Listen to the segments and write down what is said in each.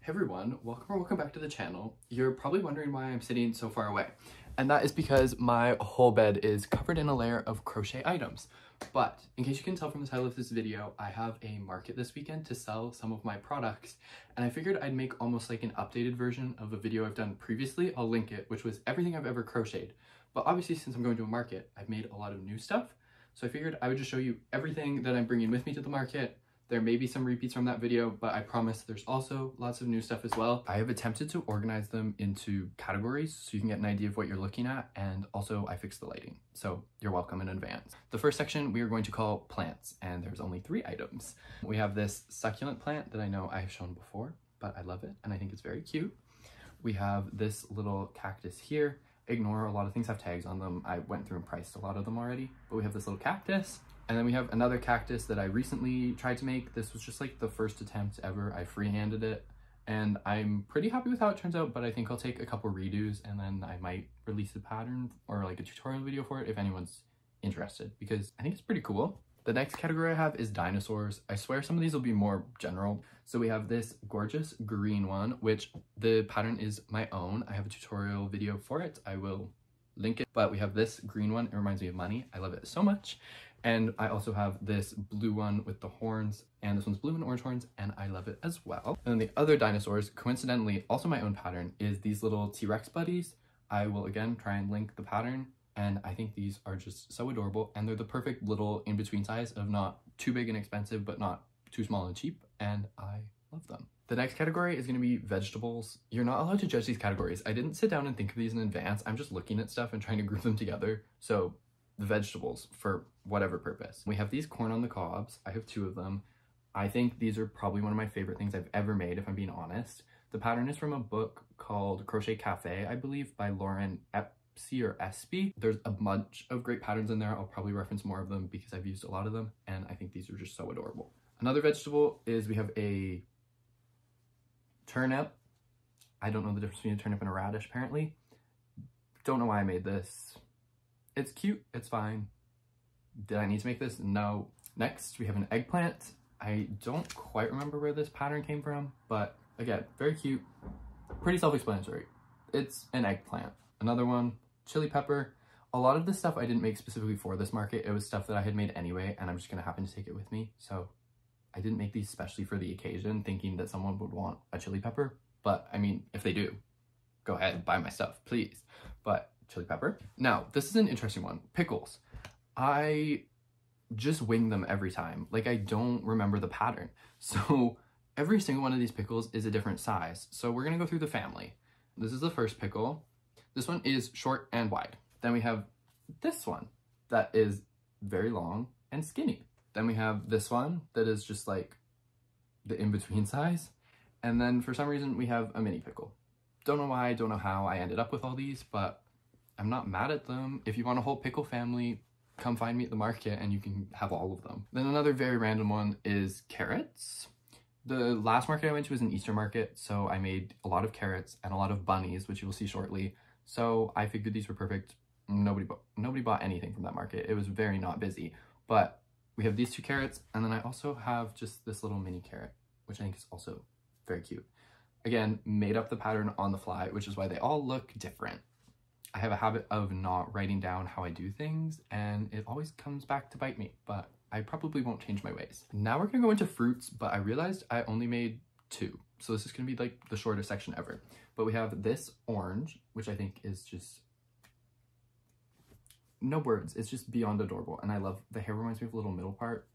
Hey everyone, welcome back to the channel. You're probably wondering why I'm sitting so far away. And that is because my whole bed is covered in a layer of crochet items. But in case you can tell from the title of this video, I have a market this weekend to sell some of my products. And I figured I'd make almost like an updated version of a video I've done previously. I'll link it, which was everything I've ever crocheted. But obviously since I'm going to a market, I've made a lot of new stuff. So I figured I would just show you everything that I'm bringing with me to the market. There may be some repeats from that video, but I promise there's also lots of new stuff as well. I have attempted to organize them into categories so you can get an idea of what you're looking at, and also I fixed the lighting, so you're welcome in advance. The first section we are going to call plants, and there's only 3 items. We have this succulent plant that I know I have shown before, but I love it and I think it's very cute. We have this little cactus here. Ignore, a lot of things have tags on them. I went through and priced a lot of them already, but we have this little cactus. And then we have another cactus that I recently tried to make. This was just like the first attempt ever. I freehanded it and I'm pretty happy with how it turns out, but I think I'll take a couple redos and then I might release a pattern or like a tutorial video for it if anyone's interested, because I think it's pretty cool. The next category I have is dinosaurs. I swear some of these will be more general. So we have this gorgeous green one, which the pattern is my own. I have a tutorial video for it. I will link it, but we have this green one. It reminds me of money. I love it so much. And I also have this blue one with the horns, and this one's blue and orange horns, and I love it as well. And then the other dinosaurs, coincidentally, also my own pattern, is these little T-Rex buddies. I will again try and link the pattern, and I think these are just so adorable, and they're the perfect little in-between size of not too big and expensive, but not too small and cheap, and I love them. The next category is going to be vegetables. You're not allowed to judge these categories. I didn't sit down and think of these in advance. I'm just looking at stuff and trying to group them together. So the vegetables for whatever purpose. We have these corn on the cobs. I have 2 of them. I think these are probably one of my favorite things I've ever made, if I'm being honest. The pattern is from a book called Crochet Cafe, I believe, by Lauren Epsy or Espy. There's a bunch of great patterns in there. I'll probably reference more of them because I've used a lot of them, and I think these are just so adorable. Another vegetable is we have a turnip. I don't know the difference between a turnip and a radish, apparently. Don't know why I made this. It's cute, it's fine. Did I need to make this? No. Next, we have an eggplant. I don't quite remember where this pattern came from, but again, very cute, pretty self-explanatory. It's an eggplant. Another one, chili pepper. A lot of this stuff I didn't make specifically for this market. It was stuff that I had made anyway, and I'm just gonna happen to take it with me. So I didn't make these specially for the occasion, thinking that someone would want a chili pepper. But I mean, if they do, go ahead and buy my stuff, please. But chili pepper. Now, this is an interesting one. Pickles. I just wing them every time. Like, I don't remember the pattern. So every single one of these pickles is a different size. So we're gonna go through the family. This is the first pickle. This one is short and wide. Then we have this one that is very long and skinny. Then we have this one that is just like the in-between size. And then for some reason we have a mini pickle. Don't know why, don't know how I ended up with all these, but I'm not mad at them. If you want a whole pickle family, come find me at the market and you can have all of them. Then another very random one is carrots. The last market I went to was an Easter market, so I made a lot of carrots and a lot of bunnies, which you will see shortly. So I figured these were perfect. Nobody bought anything from that market. It was very not busy, but we have these 2 carrots, and then I also have just this little mini carrot, which I think is also very cute. Again, made up the pattern on the fly, which is why they all look different. I have a habit of not writing down how I do things, and it always comes back to bite me, but I probably won't change my ways. Now we're gonna go into fruits, but I realized I only made 2. So this is gonna be like the shortest section ever. But we have this orange, which I think is just, no words, it's just beyond adorable. And I love, the hair reminds me of the little middle part.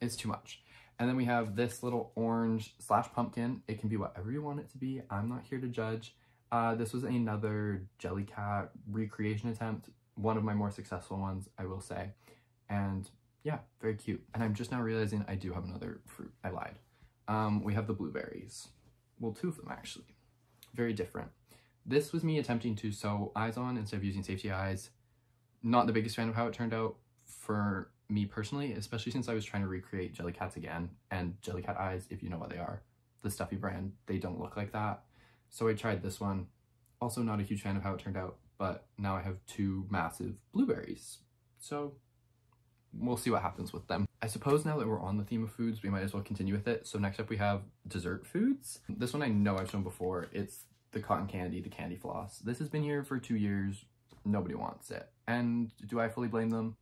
It's too much. And then we have this little orange / pumpkin. It can be whatever you want it to be. I'm not here to judge. This was another Jellycat recreation attempt, one of my more successful ones, I will say. And yeah, very cute. And I'm just now realizing I do have another fruit. I lied. We have the blueberries. Well, 2 of them actually. Very different. This was me attempting to sew eyes on instead of using safety eyes. Not the biggest fan of how it turned out for me personally, especially since I was trying to recreate Jellycats again. And Jellycat eyes, if you know what they are, the Stuffy brand, they don't look like that. So I tried this one. Also not a huge fan of how it turned out, but now I have 2 massive blueberries. So we'll see what happens with them. I suppose now that we're on the theme of foods, we might as well continue with it. So next up we have dessert foods. This one I know I've shown before. It's the cotton candy, the candy floss. This has been here for 2 years. Nobody wants it. And do I fully blame them?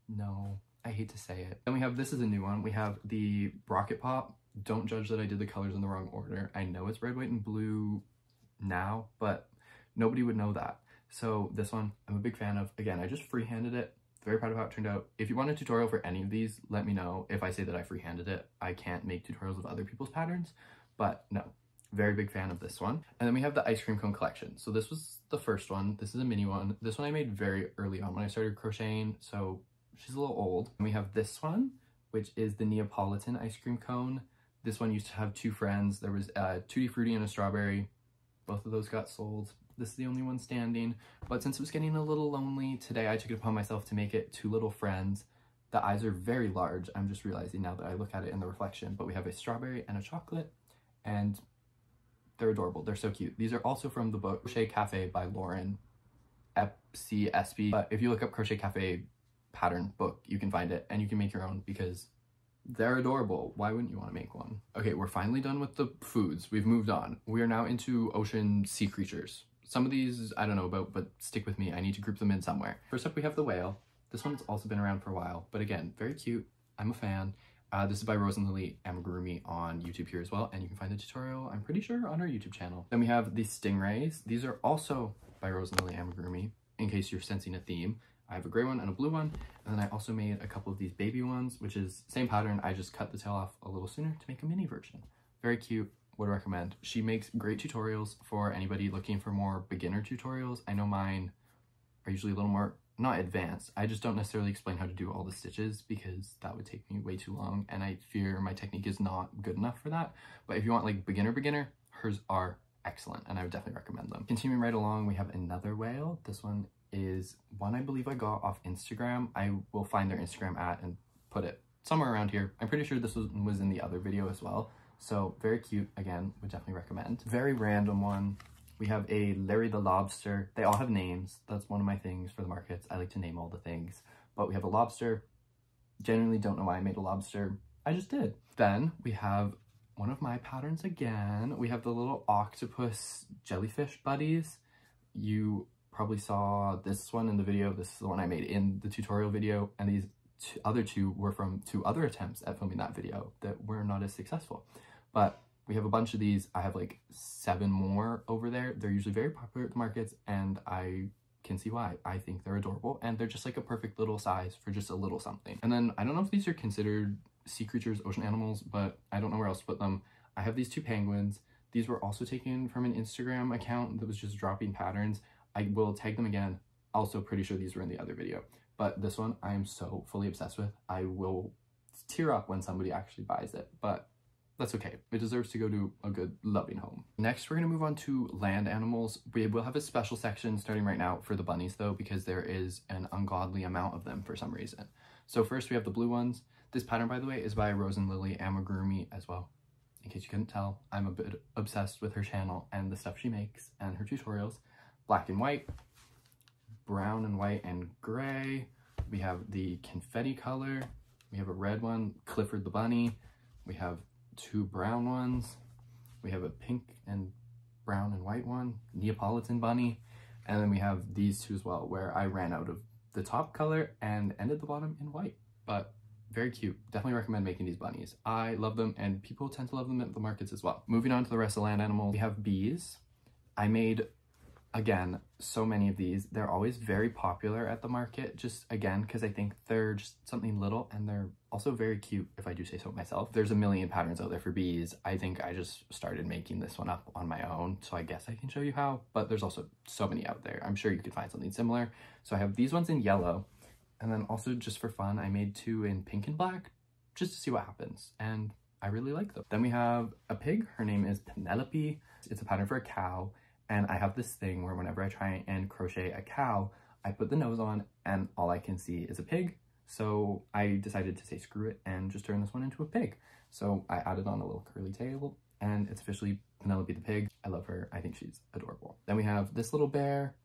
No, I hate to say it. Then we have, this is a new one. We have the Rocket Pop. Don't judge that I did the colors in the wrong order. I know it's red, white, and blue now, but nobody would know that. So this one, I'm a big fan of. Again, I just freehanded it. Very proud of how it turned out. If you want a tutorial for any of these, let me know. If I say that I freehanded it, I can't make tutorials of other people's patterns, but no, very big fan of this one. And then we have the ice cream cone collection. So this was the first one. This is a mini one. This one I made very early on when I started crocheting, so she's a little old. And we have this one, which is the Neapolitan ice cream cone. This one used to have 2 friends. There was a Tutti Frutti and a strawberry. Both of those got sold. This is the only one standing, but since it was getting a little lonely, today I took it upon myself to make it 2 little friends. The eyes are very large. I'm just realizing now that I look at it in the reflection, but we have a strawberry and a chocolate, and they're adorable. They're so cute. These are also from the book Crochet Cafe by Lauren FCSB. But if you look up Crochet Cafe pattern book, you can find it and you can make your own because they're adorable. Why wouldn't you want to make one? Okay, we're finally done with the foods. We've moved on. We are now into ocean sea creatures. Some of these I don't know about, but stick with me. I need to group them in somewhere. First up, we have the whale. This one's also been around for a while, but again, very cute. I'm a fan. This is by Rose and Lily Amigurumi on YouTube here as well, and you can find the tutorial, I'm pretty sure, on our YouTube channel. Then we have the stingrays. These are also by Rose and Lily Amigurumi, in case you're sensing a theme. I have a gray one and a blue one, and then I also made a couple of these baby ones, which is same pattern. I just cut the tail off a little sooner to make a mini version. Very cute. Would recommend. She makes great tutorials for anybody looking for more beginner tutorials. I know mine are usually a little more, not advanced. I just don't necessarily explain how to do all the stitches because that would take me way too long, and I fear my technique is not good enough for that. But if you want like beginner, hers are excellent, and I would definitely recommend them. Continuing right along, we have another whale. This one is one I believe I got off Instagram. I will find their Instagram and put it somewhere around here. I'm pretty sure this was in the other video as well. So very cute, again, would definitely recommend. Very random one. We have a Larry the Lobster. They all have names. That's one of my things for the markets. I like to name all the things. But we have a lobster. Genuinely don't know why I made a lobster. I just did. Then we have one of my patterns again. We have the little octopus jellyfish buddies. You probably saw this one in the video. This is the one I made in the tutorial video. And these other 2 were from 2 other attempts at filming that video that were not as successful. But we have a bunch of these. I have like 7 more over there. They're usually very popular at the markets, and I can see why. I think they're adorable, and they're just like a perfect little size for just a little something. And then I don't know if these are considered sea creatures, ocean animals, but I don't know where else to put them. I have these 2 penguins. These were also taken from an Instagram account that was just dropping patterns. I will tag them again. Also pretty sure these were in the other video. But this one I am so fully obsessed with. I will tear up when somebody actually buys it, but that's okay. It deserves to go to a good, loving home. Next, we're gonna move on to land animals. We will have a special section starting right now for the bunnies though, because there is an ungodly amount of them for some reason. So first we have the blue ones. This pattern, by the way, is by Rose and Lily Amigurumi as well. In case you couldn't tell, I'm a bit obsessed with her channel and the stuff she makes and her tutorials. Black and white, brown and white and gray. We have the confetti color. We have a red one, Clifford the bunny. We have 2 brown ones. We have a pink and brown and white one, Neapolitan bunny. And then we have these 2 as well, where I ran out of the top color and ended the bottom in white. But very cute. Definitely recommend making these bunnies. I love them, and people tend to love them at the markets as well. Moving on to the rest of the land animals, we have bees. I made, again, so many of these. They're always very popular at the market, just again because I think they're just something little, and they're also very cute, if I do say so myself. There's a million patterns out there for bees. I think I just started making this one up on my own, so I guess I can show you how, but there's also so many out there. I'm sure you could find something similar. So I have these ones in yellow, and then also just for fun, I made 2 in pink and black, just to see what happens, and I really like them. Then we have a pig. Her name is Penelope. It's a pattern for a cow. And I have this thing where whenever I try and crochet a cow, I put the nose on and all I can see is a pig. So I decided to say screw it and just turn this one into a pig. So I added on a little curly tail, and it's officially Penelope the pig. I love her. I think she's adorable. Then we have this little bear,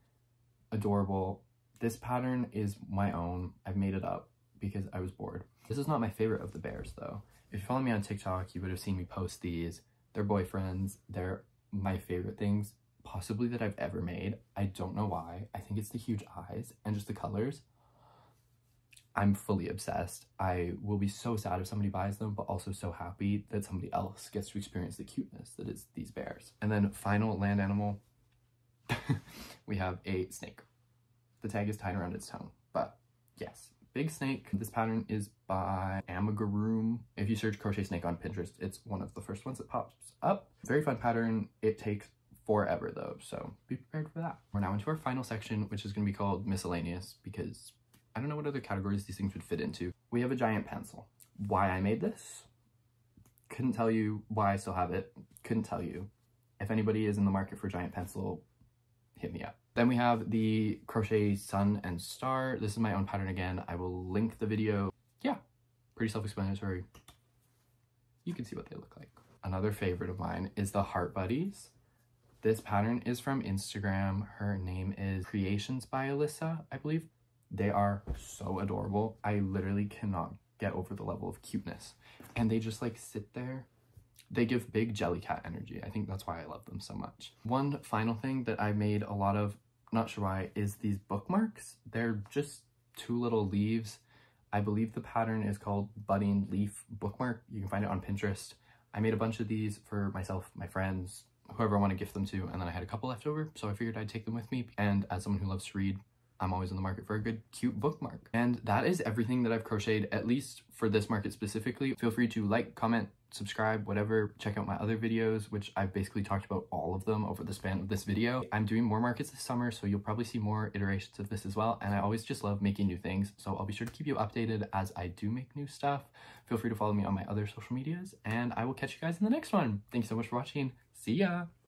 adorable. This pattern is my own. I've made it up. because I was bored. This is not my favorite of the bears though. If you follow me on TikTok, you would have seen me post these. They're boyfriends. They're my favorite things possibly that I've ever made. I don't know why. I think it's the huge eyes and just the colors. I'm fully obsessed. I will be so sad if somebody buys them, but also so happy that somebody else gets to experience the cuteness that is these bears. And then final land animal, we have a snake. The tag is tied around its tongue, but yes, big snake. This pattern is by Amigururum. If you search crochet snake on Pinterest, it's one of the first ones that pops up. Very fun pattern. It takes forever though, so be prepared for that. We're now into our final section, which is going to be called miscellaneous, because I don't know what other categories these things would fit into. We have a giant pencil. Why I made this? Couldn't tell you why I still have it. Couldn't tell you. If anybody is in the market for a giant pencil, hit me up. Then we have the crochet sun and star. This is my own pattern again. I will link the video. Yeah, pretty self-explanatory. You can see what they look like. Another favorite of mine is the heart buddies. This pattern is from Instagram. Her name is Creations by Alyssa, I believe. They are so adorable. I literally cannot get over the level of cuteness. And they just like sit there. They give big jelly cat energy. I think that's why I love them so much. One final thing that I made a lot of, not sure why, is these bookmarks. They're just two little leaves. I believe the pattern is called Budding Leaf Bookmark. You can find it on Pinterest. I made a bunch of these for myself, my friends, whoever I want to gift them to, and then I had a couple left over, so I figured I'd take them with me. And as someone who loves to read, I'm always in the market for a good, cute bookmark. And that is everything that I've crocheted, at least for this market specifically. Feel free to like, comment, subscribe, whatever. Check out my other videos, which I've basically talked about all of them over the span of this video. I'm doing more markets this summer, so you'll probably see more iterations of this as well. And I always just love making new things, so I'll be sure to keep you updated as I do make new stuff. Feel free to follow me on my other social medias, and I will catch you guys in the next one. Thanks so much for watching. See ya!